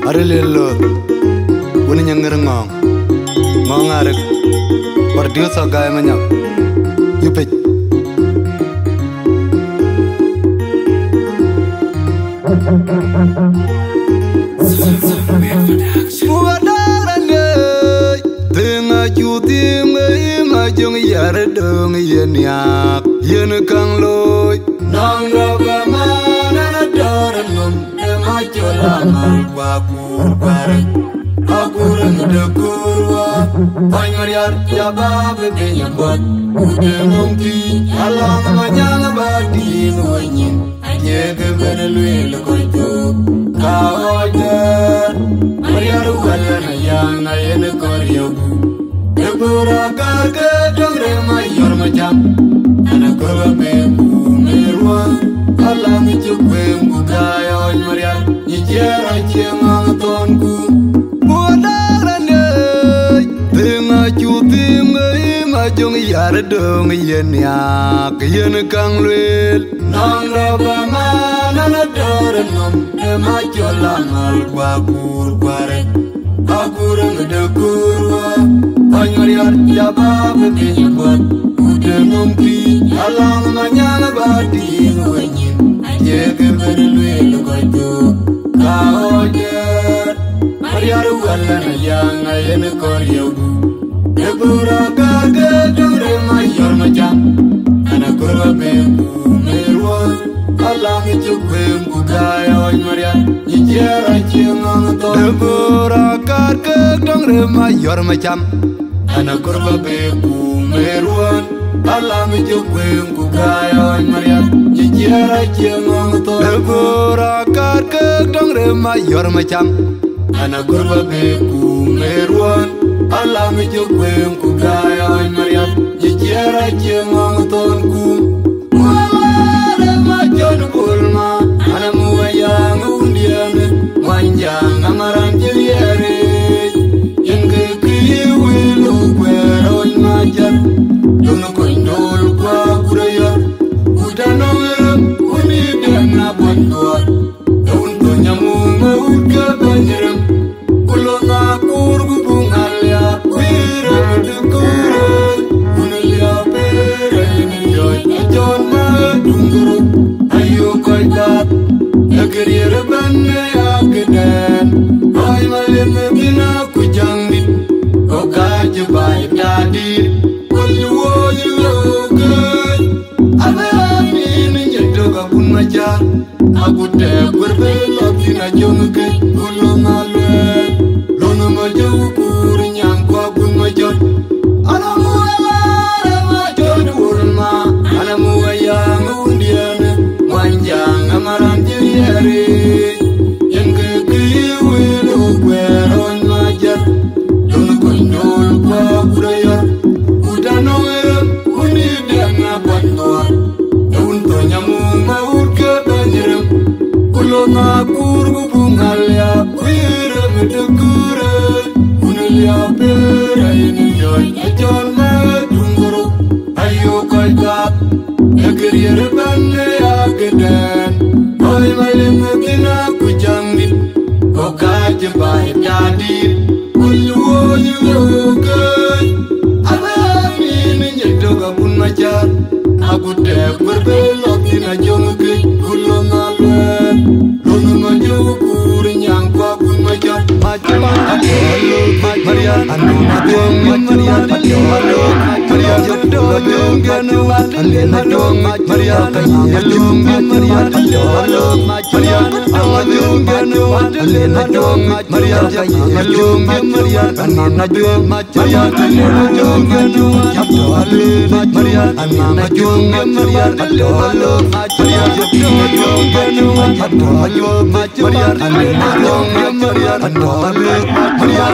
Arelelo, wani nyangirngong, ngongarik, pardiyo sagay manyak, yupit. Muadarane, tenga jutim ngajong yaredong yenyak, yen kang loy, nang rabamana nadarangum. Majola wakur bareng akur ngedekurwa panyariar jabab benyambot udah ngomti alam manyang badi nuanyin nyege benelui lekoitu kawajar mariar walana yang ayen koryogu debura gaga dongre mayor macam anak korwa bebu merwa alam ijukwe mbukaya mariar Nijera cemang tonku Muadarane Tenga cutim majong yaredong yenyak yen kang luel Nang rabamana nadarengom Emajolangal wakur barek Akur ngedekurwa Panyariar jabab benyebot Udah ngompi alang manyang badi nuanyin Jege berluel koitu Kaojer Mariaru walana yang ayen koryogu Debura gaga dongre mayor macam Anak korwa bebu merwa Alang ijuk bembu gayoy mariar Nijera cengang tonku Debura gaga dongre mayor macam Anak korwa bebu merwa Alang ijuk bembu gayoy mariar Nijera cengang tonku Debura gaga dongre mayor macam Anak korba beku merwan alam jogweng ku gayoy mariam jijera cemang tonku wala majon bulma ana muwayang undiane manjang amaran jeliere yenge kiwi lu kweroy majar dono koindol kwa kuraya udanong uni dana bondoa unto nyamu mauka banjerem kulona kurgu bungalia kwira dukuru unalia pera ini yoy ajon ma dunguru ayo koitat negeri rebane akeden ay malen bina kujangit okaje bay dadi kulwo yoge abani ni nyedoga bunmaja agute kurbe labina jonge kulona lwe lono majo kur nyang kwa bunmaja alamu ala majon ulma alamu yang undiane manjang amaran jiyare yenge kiwi lo kweron majar lono koindol kwa kuraya udano uni dana bandoa unto nyamu maut ke banjerem kulona kurgu bungalia kwira medekure unalia pera ini yoy ajon ma dunguru ayo koitat negeri rebane akeden oy maling kina kujangit okaje bay dadi kulwo yoge abani ni nyedoga bunmajar agute kurbe lokina jonge kulona lwe lono majo kur nyang kwa bunmajar Marian anu madong Marian alo Marian jodong ganu alena dong Marian kanyelung Marian alo Marian awadung ganu alena dong Marian kanyelung Marian anana dong Marian alena dong ganu alo Marian anana dong Marian alo Marian jodong ganu alo Marian alena dong Marian alo Marian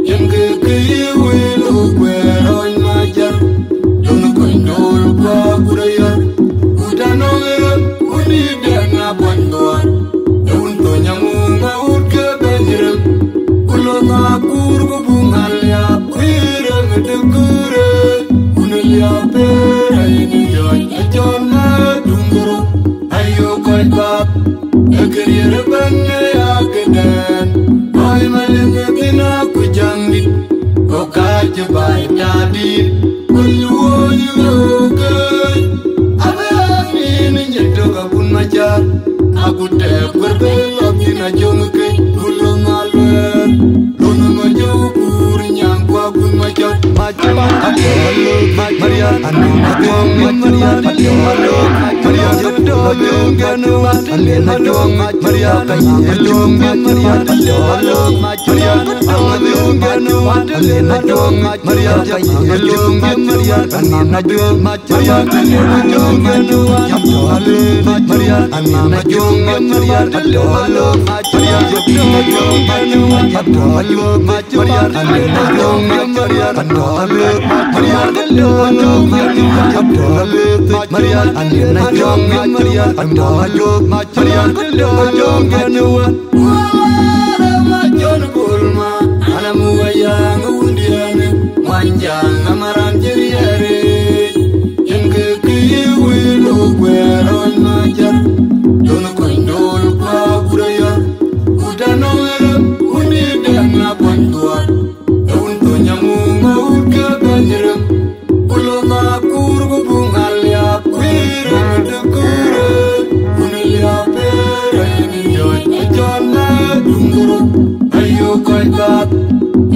Yang ke will, kure Unelia pera ini joy Echona dungro Ayo koi kap Ekeriere benne ya keden Oi malenge bina kujangit Kokache bai tadi Kulluo yuroke Abe amini nyetoka pun macar Aku tep berbelok dina jongke Kulung alwer Luna majau puri nyangkwa pun macar Macam Alo Maria Anu Adong Maria Alo Maria Adong Ganu Adong Maria Adong Maria Alo Maria Adong Ganu Adong Maria Adong Maria Adong Maria Adong Ganu Alo Maria Adong Maria Alo Maria Adong Ganu Alo Maria Adong Maria Alo Maria Adong Maria Adong Maria Adong Maria Adong Ganu Majon Bulma Alamu Wayang Undiane Wanjang Amaran Jiriare Yang kekiwi Lukweron Majar Dono Koindol Pabudaya Udano Erem Unidan Napantuan Untunya Mungau Kebanjiram Ulama Kurgu Bungalia Piram Dekure Unilia Pera Ini Joy Ejona Dunguru Ayo koi kap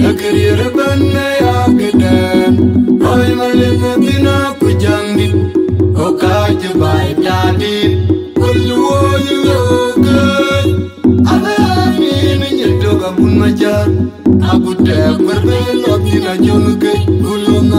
Ekeriere benne ya keden Oi malenge bina kujangit Kokache bai tadi Kulluo yuroke Abe amini nyetoka pun macar Aku tep berbelok dina jongke Kulung